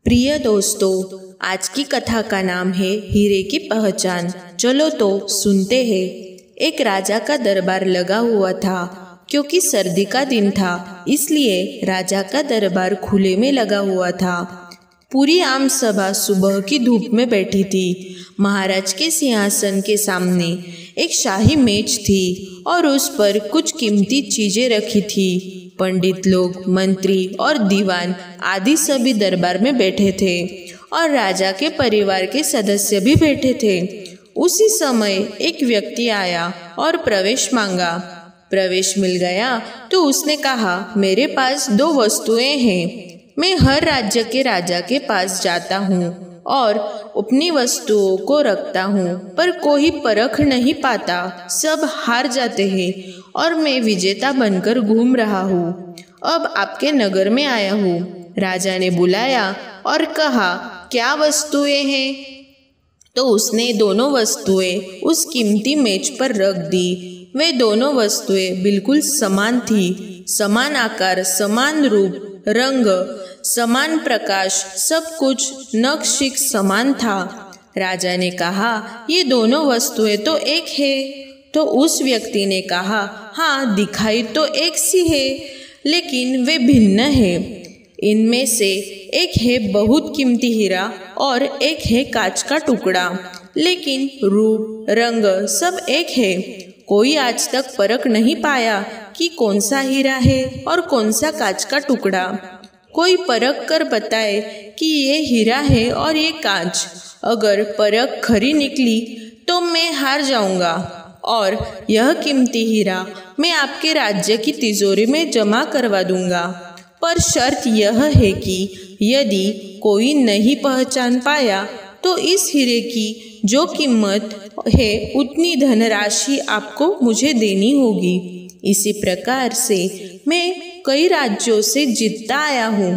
प्रिय दोस्तों, आज की कथा का नाम है हीरे की पहचान। चलो तो सुनते हैं। एक राजा का दरबार लगा हुआ था। क्योंकि सर्दी का दिन था, इसलिए राजा का दरबार खुले में लगा हुआ था। पूरी आम सभा सुबह की धूप में बैठी थी। महाराज के सिंहासन के सामने एक शाही मेज थी और उस पर कुछ कीमती चीजें रखी थी। पंडित लोग, मंत्री और दीवान आदि सभी दरबार में बैठे थे और राजा के परिवार के सदस्य भी बैठे थे। उसी समय एक व्यक्ति आया और प्रवेश मांगा। प्रवेश मिल गया तो उसने कहा, मेरे पास 2 वस्तुएं हैं। मैं हर राज्य के राजा के पास जाता हूँ और अपनी वस्तुओं को रखता हूँ, पर कोई परख नहीं पाता। सब हार जाते हैं और मैं विजेता बनकर घूम रहा हूँ। अब आपके नगर में आया हूँ। राजा ने बुलाया और कहा, क्या वस्तुएं हैं? तो उसने दोनों वस्तुएं उस कीमती मेज पर रख दी। वे दोनों वस्तुएं बिल्कुल समान थी। समान आकार, समान रूप, रंग, समान प्रकाश, सब कुछ नक्शिक समान था। राजा ने कहा, ये दोनों वस्तुएं तो एक है। तो उस व्यक्ति ने कहा, हाँ, दिखाई तो एक सी है, लेकिन वे भिन्न है। इनमें से एक है बहुत कीमती हीरा और एक है कांच का टुकड़ा, लेकिन रूप, रंग सब एक है। कोई आज तक परख नहीं पाया कि कौन सा हीरा है और कौन सा कांच का टुकड़ा। कोई परख कर बताए कि ये हीरा है और ये कांच। अगर परख खरी निकली तो मैं हार जाऊंगा और यह कीमती हीरा मैं आपके राज्य की तिजोरी में जमा करवा दूंगा। पर शर्त यह है कि यदि कोई नहीं पहचान पाया तो इस हीरे की जो कीमत है उतनी धनराशि आपको मुझे देनी होगी। इसी प्रकार से मैं कई राज्यों से जीतता आया हूँ।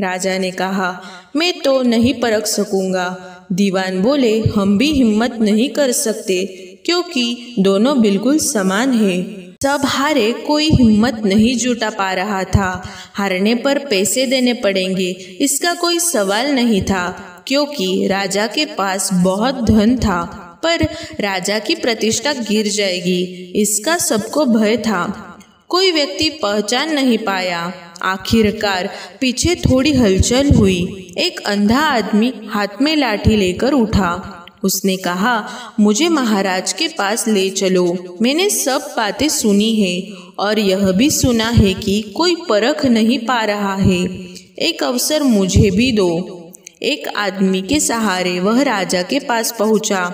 राजा ने कहा, मैं तो नहीं परख सकूंगा। दीवान बोले, हम भी हिम्मत नहीं कर सकते, क्योंकि दोनों बिल्कुल समान है। सब हारे, कोई हिम्मत नहीं जुटा पा रहा था। हारने पर पैसे देने पड़ेंगे, इसका कोई सवाल नहीं था, क्योंकि राजा के पास बहुत धन था। पर राजा की प्रतिष्ठा गिर जाएगी, इसका सबको भय था। कोई व्यक्ति पहचान नहीं पाया। आखिरकार पीछे थोड़ी हलचल हुई। एक अंधा आदमी हाथ में लाठी लेकर उठा। उसने कहा, मुझे महाराज के पास ले चलो। मैंने सब बातें सुनी है और यह भी सुना है कि कोई परख नहीं पा रहा है। एक अवसर मुझे भी दो। एक आदमी के सहारे वह राजा के पास पहुंचा।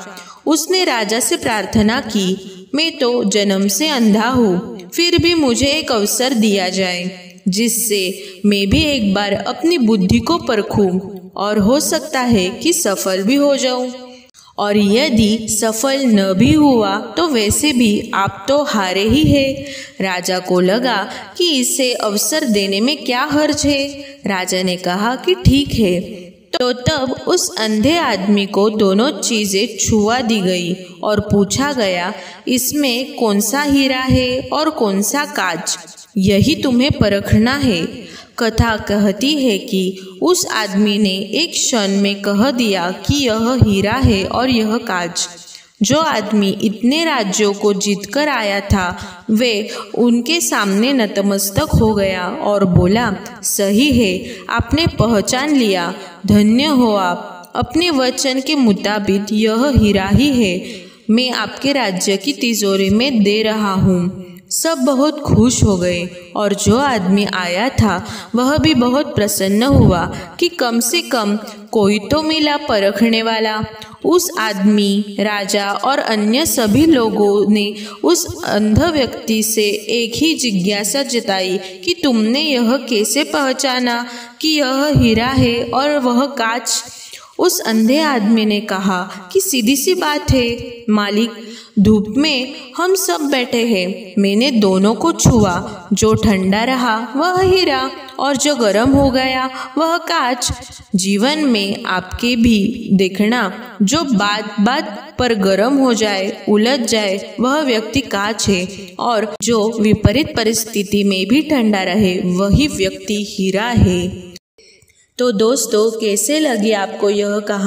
उसने राजा से प्रार्थना की, मैं तो जन्म से अंधा हूँ, फिर भी मुझे एक अवसर दिया जाए, जिससे मैं भी एक बार अपनी बुद्धि को परखूं और हो सकता है कि सफल भी हो जाऊं। और यदि सफल न भी हुआ तो वैसे भी आप तो हारे ही हैं। राजा को लगा कि इसे अवसर देने में क्या हर्ज है। राजा ने कहा कि ठीक है। तो तब उस अंधे आदमी को दोनों चीजें छुआ दी गई और पूछा गया, इसमें कौन सा हीरा है और कौन सा कांच, यही तुम्हें परखना है। कथा कहती है कि उस आदमी ने एक क्षण में कह दिया कि यह हीरा है और यह कांच। जो आदमी इतने राज्यों को जीतकर आया था, वे उनके सामने नतमस्तक हो गया और बोला, सही है, आपने पहचान लिया, धन्य हो आप। अपने वचन के मुताबिक यह हीरा ही है, मैं आपके राज्य की तिजोरी में दे रहा हूँ। सब बहुत खुश हो गए और जो आदमी आया था वह भी बहुत प्रसन्न हुआ कि कम से कम कोई तो मिला परखने वाला। उस आदमी, राजा और अन्य सभी लोगों ने उस अंध व्यक्ति से एक ही जिज्ञासा जताई कि तुमने यह कैसे पहचाना कि यह हीरा है और वह कांच? उस अंधे आदमी ने कहा कि सीधी सी बात है मालिक, धूप में हम सब बैठे हैं, मैंने दोनों को छुआ। जो ठंडा रहा वह हीरा और जो गर्म हो गया वह कांच। जीवन में आपके भी देखना, जो बात बात पर गर्म हो जाए, उलझ जाए, वह व्यक्ति कांच है, और जो विपरीत परिस्थिति में भी ठंडा रहे वही व्यक्ति हीरा है। तो दोस्तों कैसे लगी आपको यह कहानी।